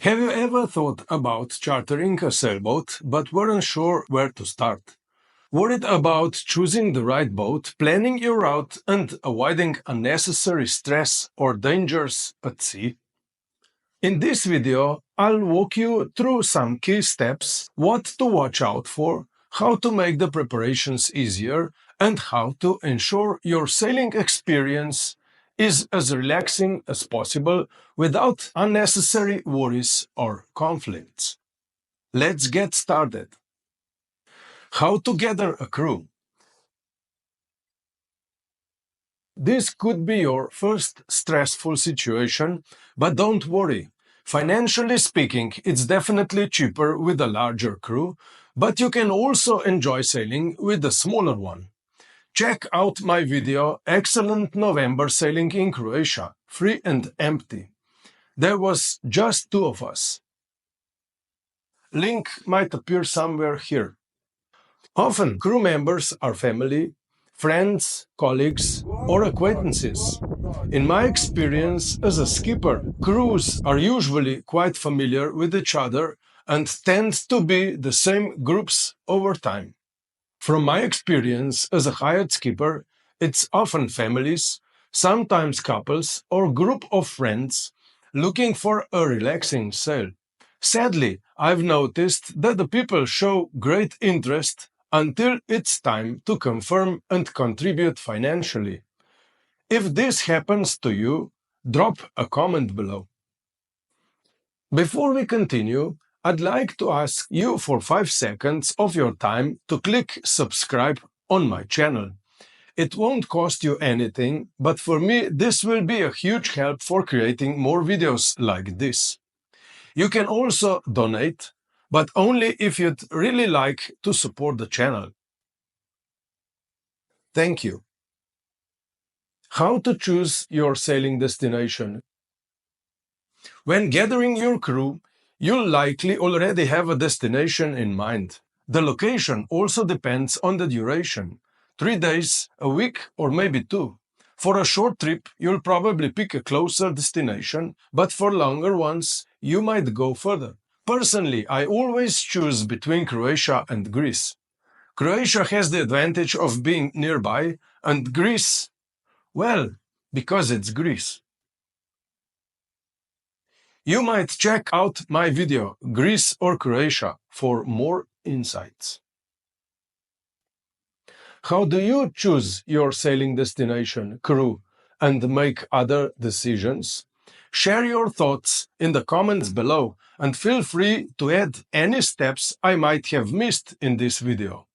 Have you ever thought about chartering a sailboat but weren't sure where to start? Worried about choosing the right boat, planning your route, and avoiding unnecessary stress or dangers at sea? In this video, I'll walk you through some key steps, what to watch out for, how to make the preparations easier, and how to ensure your sailing experience is as relaxing as possible without unnecessary worries or conflicts. Let's get started. How to gather a crew. This could be your first stressful situation, but don't worry. Financially speaking, it's definitely cheaper with a larger crew, but you can also enjoy sailing with a smaller one. Check out my video Excellent November Sailing in Croatia, free and empty. There was just two of us. Link might appear somewhere here. Often, crew members are family, friends, colleagues, or acquaintances. In my experience as a skipper, crews are usually quite familiar with each other and tend to be the same groups over time. From my experience as a hired skipper, it's often families, sometimes couples or group of friends looking for a relaxing sail. Sadly, I've noticed that the people show great interest until it's time to confirm and contribute financially. If this happens to you, drop a comment below. Before we continue, I'd like to ask you for 5 seconds of your time to click subscribe on my channel. It won't cost you anything, but for me this will be a huge help for creating more videos like this. You can also donate, but only if you'd really like to support the channel. Thank you. How to choose your sailing destination. When gathering your crew, you'll likely already have a destination in mind. The location also depends on the duration. 3 days, a week, or maybe 2. For a short trip, you'll probably pick a closer destination, but for longer ones, you might go further. Personally, I always choose between Croatia and Greece. Croatia has the advantage of being nearby, and Greece, well, because it's Greece. You might check out my video, Greece or Croatia, for more insights. How do you choose your sailing destination, crew, and make other decisions? Share your thoughts in the comments below and feel free to add any steps I might have missed in this video.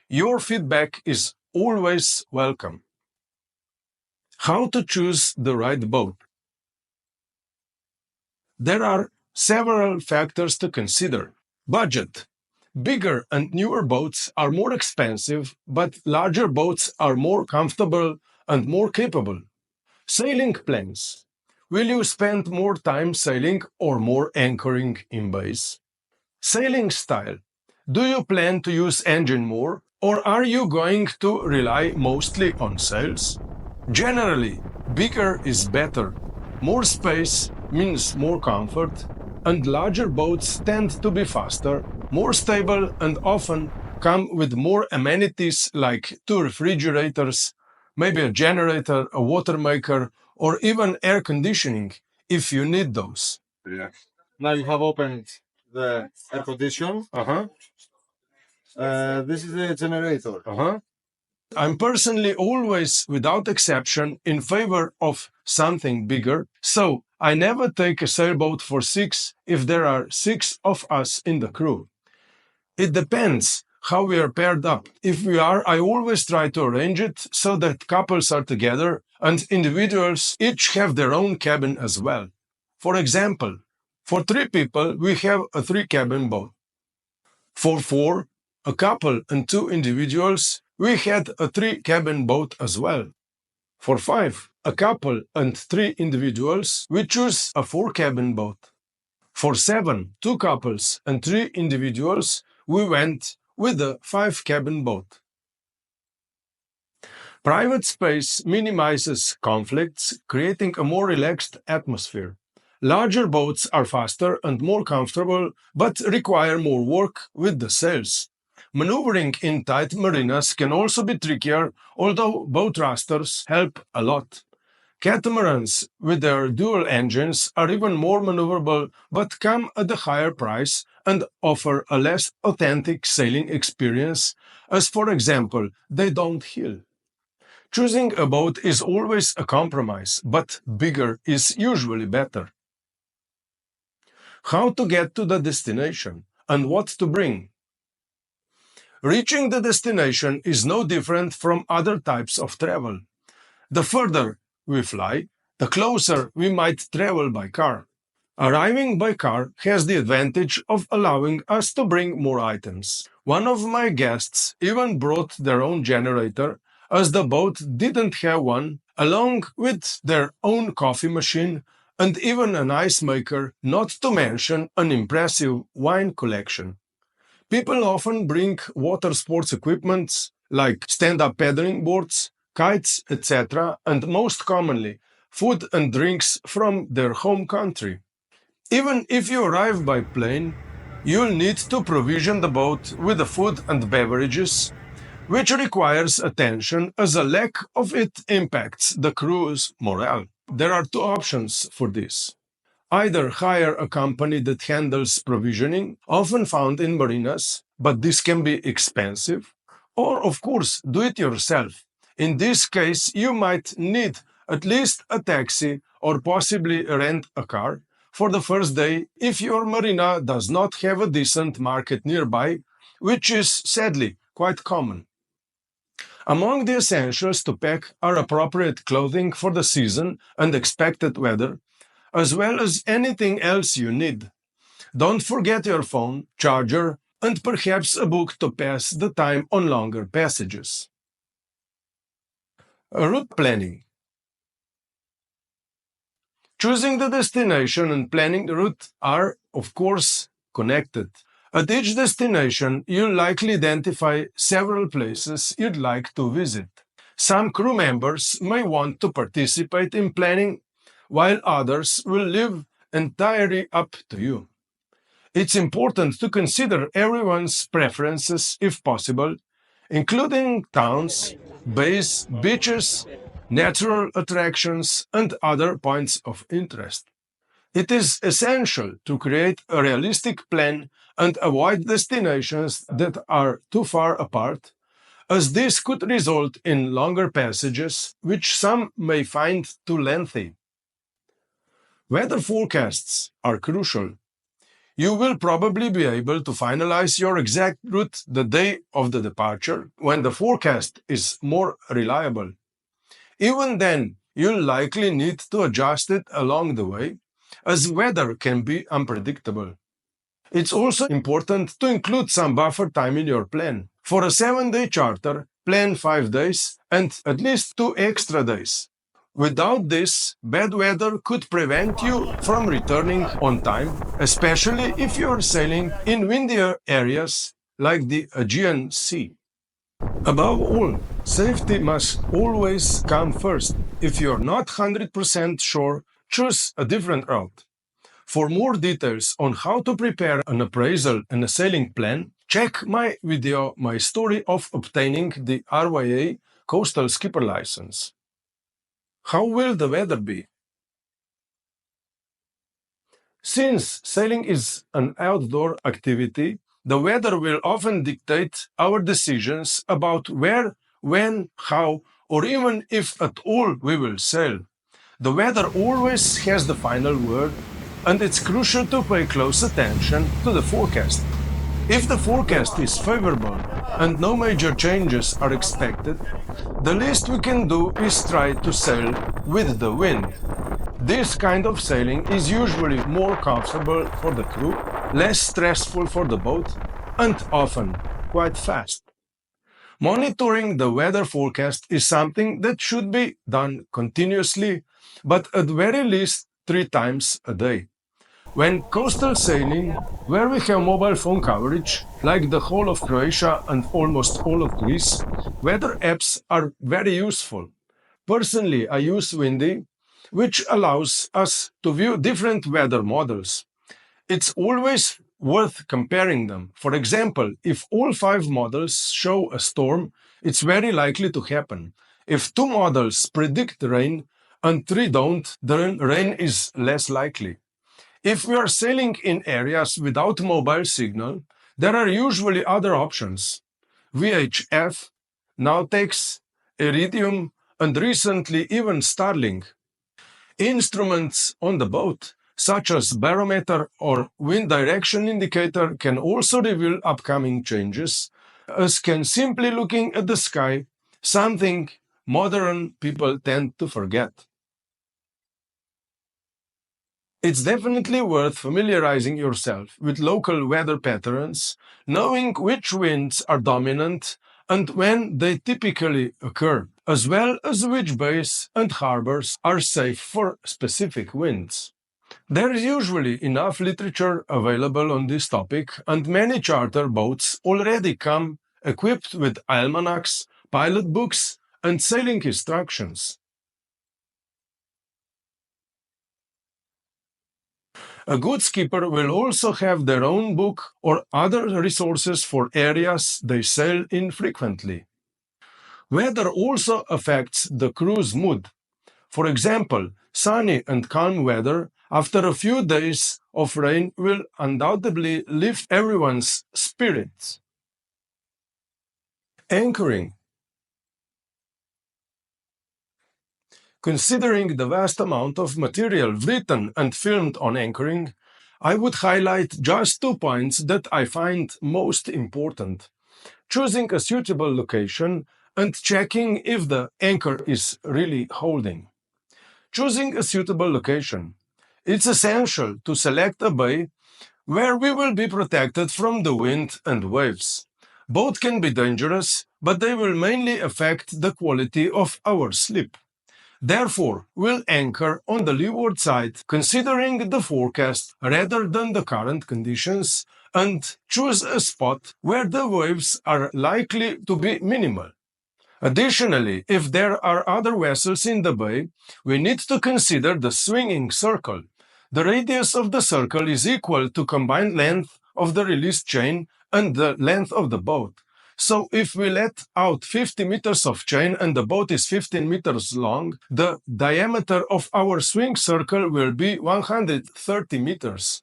Your feedback is always welcome. How to choose the right boat. There are several factors to consider. Budget. Bigger and newer boats are more expensive, but larger boats are more comfortable and more capable. Sailing plans. Will you spend more time sailing or more anchoring in bays? Sailing style. Do you plan to use engine more, or are you going to rely mostly on sails? Generally, bigger is better. More space means more comfort, and larger boats tend to be faster, more stable, and often come with more amenities like 2 refrigerators, maybe a generator, a water maker, or even air conditioning if you need those. Yeah. Now you have opened the air condition. This is the generator. I'm personally always, without exception, in favor of something bigger, so I never take a sailboat for 6 if there are 6 of us in the crew. It depends how we are paired up. If we are, I always try to arrange it so that couples are together and individuals each have their own cabin as well. For example, for 3 people, we have a 3-cabin boat. For 4, a couple and 2 individuals, we had a 3-cabin boat as well. For 5, a couple and 3 individuals, we choose a 4-cabin boat. For 7, 2 couples and 3 individuals, we went with a 5-cabin boat. Private space minimizes conflicts, creating a more relaxed atmosphere. Larger boats are faster and more comfortable, but require more work with the sails. Maneuvering in tight marinas can also be trickier, although boat thrusters help a lot. Catamarans with their dual engines are even more maneuverable but come at a higher price and offer a less authentic sailing experience, as for example, they don't hill. Choosing a boat is always a compromise, but bigger is usually better. How to get to the destination and what to bring. Reaching the destination is no different from other types of travel. The further we fly, the closer we might travel by car. Arriving by car has the advantage of allowing us to bring more items. One of my guests even brought their own generator, as the boat didn't have one, along with their own coffee machine and even an ice maker, not to mention an impressive wine collection. People often bring water sports equipment like stand-up paddling boards, kites, etc., and most commonly, food and drinks from their home country. Even if you arrive by plane, you'll need to provision the boat with the food and beverages, which requires attention as a lack of it impacts the crew's morale. There are two options for this. Either hire a company that handles provisioning, often found in marinas, but this can be expensive, or of course, do it yourself. In this case, you might need at least a taxi or possibly rent a car for the first day if your marina does not have a decent market nearby, which is sadly quite common. Among the essentials to pack are appropriate clothing for the season and expected weather, as well as anything else you need. Don't forget your phone, charger, and perhaps a book to pass the time on longer passages. Route planning. Choosing the destination and planning the route are, of course, connected. At each destination, you'll likely identify several places you'd like to visit. Some crew members may want to participate in planning, while others will leave entirely up to you. It's important to consider everyone's preferences if possible, including towns, bays, beaches, natural attractions, and other points of interest. It is essential to create a realistic plan and avoid destinations that are too far apart, as this could result in longer passages, which some may find too lengthy. Weather forecasts are crucial. You will probably be able to finalize your exact route the day of the departure when the forecast is more reliable. Even then, you'll likely need to adjust it along the way, as weather can be unpredictable. It's also important to include some buffer time in your plan. For a 7-day charter, plan 5 days and at least 2 extra days. Without this, bad weather could prevent you from returning on time, especially if you are sailing in windier areas like the Aegean Sea. Above all, safety must always come first. If you're not 100% sure, choose a different route. For more details on how to prepare an appraisal and a sailing plan, check my video, My Story of Obtaining the RYA Coastal Skipper License. How will the weather be? Since sailing is an outdoor activity, the weather will often dictate our decisions about where, when, how, or even if at all we will sail. The weather always has the final word, and it's crucial to pay close attention to the forecast. If the forecast is favorable and no major changes are expected, the least we can do is try to sail with the wind. This kind of sailing is usually more comfortable for the crew, less stressful for the boat, and often quite fast. Monitoring the weather forecast is something that should be done continuously, but at very least 3 times a day. When coastal sailing, where we have mobile phone coverage, like the whole of Croatia and almost all of Greece, weather apps are very useful. Personally, I use Windy, which allows us to view different weather models. It's always worth comparing them. For example, if all 5 models show a storm, it's very likely to happen. If 2 models predict rain and 3 don't, then rain is less likely. If we are sailing in areas without mobile signal, there are usually other options. VHF, Nautex, Iridium, and recently even Starlink. Instruments on the boat, such as barometer or wind direction indicator, can also reveal upcoming changes, as can simply looking at the sky, something modern people tend to forget. It's definitely worth familiarizing yourself with local weather patterns, knowing which winds are dominant and when they typically occur, as well as which bays and harbors are safe for specific winds. There is usually enough literature available on this topic, and many charter boats already come equipped with almanacs, pilot books, and sailing instructions. A good skipper will also have their own book or other resources for areas they sail in frequently. Weather also affects the crew's mood. For example, sunny and calm weather after a few days of rain will undoubtedly lift everyone's spirits. Anchoring. Considering the vast amount of material written and filmed on anchoring, I would highlight just 2 points that I find most important: choosing a suitable location and checking if the anchor is really holding. Choosing a suitable location. It's essential to select a bay where we will be protected from the wind and waves. Both can be dangerous, but they will mainly affect the quality of our sleep. Therefore, we'll anchor on the leeward side, considering the forecast rather than the current conditions, and choose a spot where the waves are likely to be minimal. Additionally, if there are other vessels in the bay, we need to consider the swinging circle. The radius of the circle is equal to combined length of the release chain and the length of the boat. So if we let out 50 meters of chain and the boat is 15 meters long, the diameter of our swing circle will be 130 meters.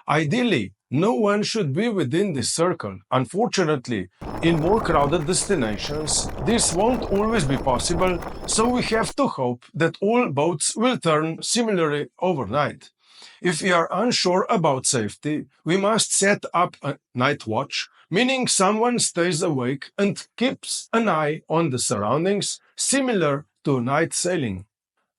Ideally, no one should be within this circle. Unfortunately, in more crowded destinations, this won't always be possible, so we have to hope that all boats will turn similarly overnight. If we are unsure about safety, we must set up a night watch, meaning someone stays awake and keeps an eye on the surroundings, similar to night sailing.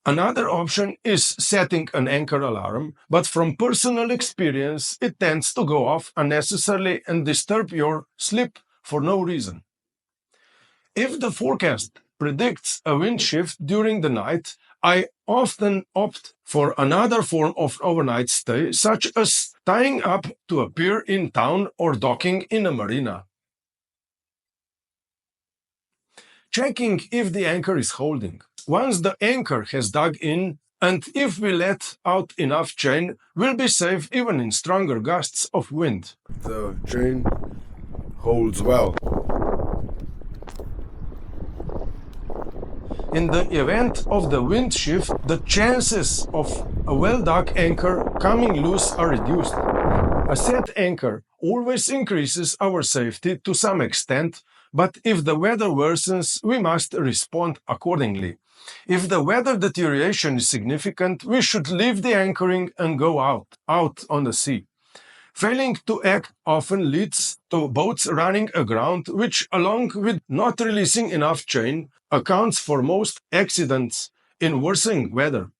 Another option is setting an anchor alarm, but from personal experience, it tends to go off unnecessarily and disturb your sleep for no reason. If the forecast predicts a wind shift during the night, I often opt for another form of overnight stay, such as tying up to a pier in town or docking in a marina. Checking if the anchor is holding. Once the anchor has dug in, and if we let out enough chain, we'll be safe even in stronger gusts of wind. The chain holds well. In the event of the wind shift, the chances of a well-dug anchor coming loose are reduced. A set anchor always increases our safety to some extent, but if the weather worsens, we must respond accordingly. If the weather deterioration is significant, we should leave the anchoring and go out on the sea. Failing to act often leads to boats running aground, which, along with not releasing enough chain, accounts for most accidents in worsening weather.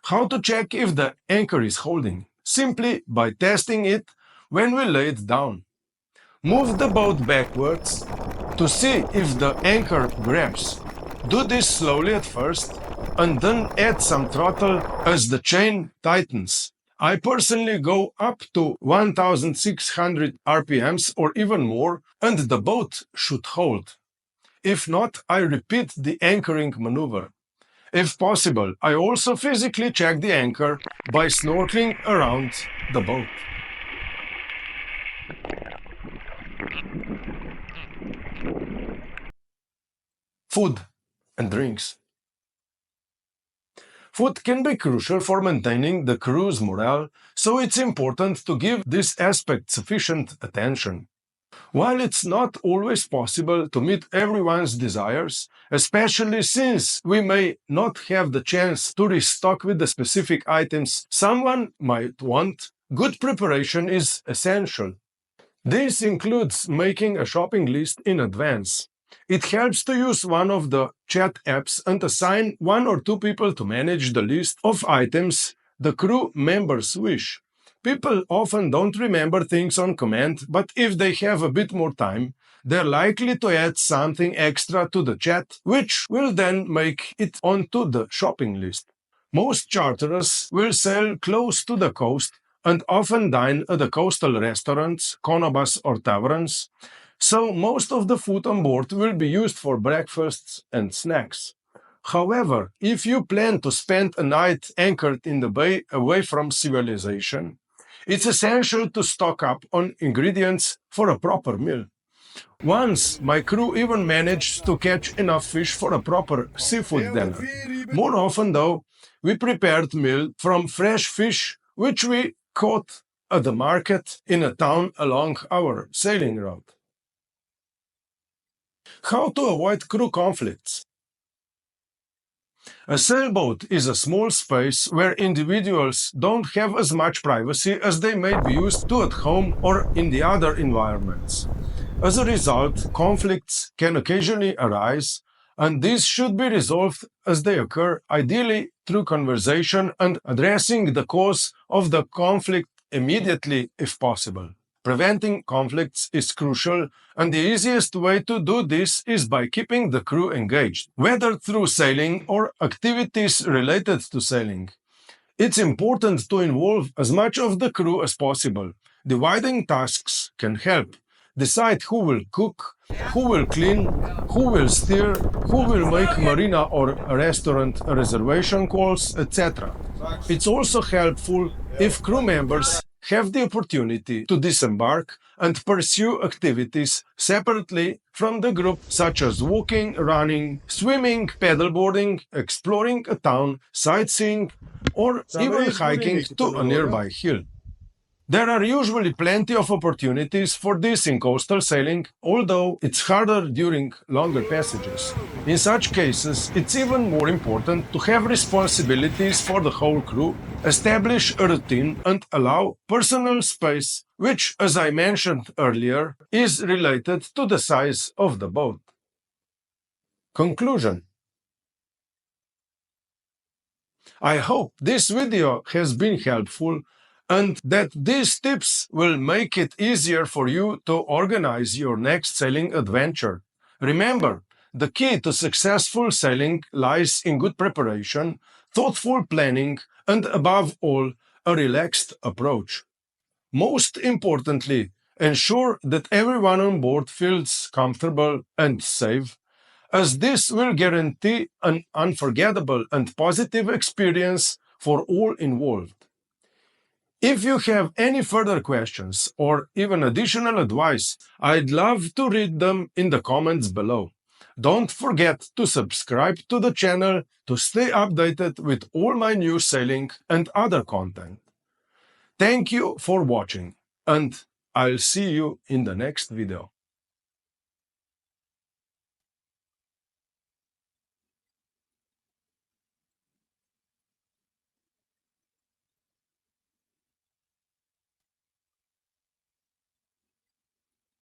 How to check if the anchor is holding? Simply by testing it when we lay it down. Move the boat backwards to see if the anchor grabs. Do this slowly at first, and then add some throttle as the chain tightens. I personally go up to 1600 RPMs or even more, and the boat should hold. If not, I repeat the anchoring maneuver. If possible, I also physically check the anchor by snorkeling around the boat. Food and drinks. Food can be crucial for maintaining the crew's morale, so it's important to give this aspect sufficient attention. While it's not always possible to meet everyone's desires, especially since we may not have the chance to restock with the specific items someone might want, good preparation is essential. This includes making a shopping list in advance. It helps to use one of the chat apps and assign one or two people to manage the list of items the crew members wish. People often don't remember things on command, but if they have a bit more time, they're likely to add something extra to the chat, which will then make it onto the shopping list. Most charterers will sail close to the coast and often dine at the coastal restaurants, conobas or taverns, so most of the food on board will be used for breakfasts and snacks. However, if you plan to spend a night anchored in the bay away from civilization, it's essential to stock up on ingredients for a proper meal. Once, my crew even managed to catch enough fish for a proper seafood dinner. More often, though, we prepared meal from fresh fish which we caught at the market in a town along our sailing route. How to avoid crew conflicts? A sailboat is a small space where individuals don't have as much privacy as they may be used to at home or in the other environments. As a result, conflicts can occasionally arise, and these should be resolved as they occur, ideally through conversation and addressing the cause of the conflict immediately if possible. Preventing conflicts is crucial, and the easiest way to do this is by keeping the crew engaged, whether through sailing or activities related to sailing. It's important to involve as much of the crew as possible. Dividing tasks can help. Decide who will cook, who will clean, who will steer, who will make marina or restaurant reservation calls, etc. It's also helpful if crew members have the opportunity to disembark and pursue activities separately from the group, such as walking, running, swimming, paddleboarding, exploring a town, sightseeing, or even hiking to a nearby hill. There are usually plenty of opportunities for this in coastal sailing, although it's harder during longer passages. In such cases, it's even more important to have responsibilities for the whole crew, establish a routine, and allow personal space, which, as I mentioned earlier, is related to the size of the boat. Conclusion. I hope this video has been helpful and that these tips will make it easier for you to organize your next sailing adventure. Remember, the key to successful sailing lies in good preparation, thoughtful planning, and above all, a relaxed approach. Most importantly, ensure that everyone on board feels comfortable and safe, as this will guarantee an unforgettable and positive experience for all involved. If you have any further questions or even additional advice, I'd love to read them in the comments below. Don't forget to subscribe to the channel to stay updated with all my new sailing and other content. Thank you for watching, and I'll see you in the next video.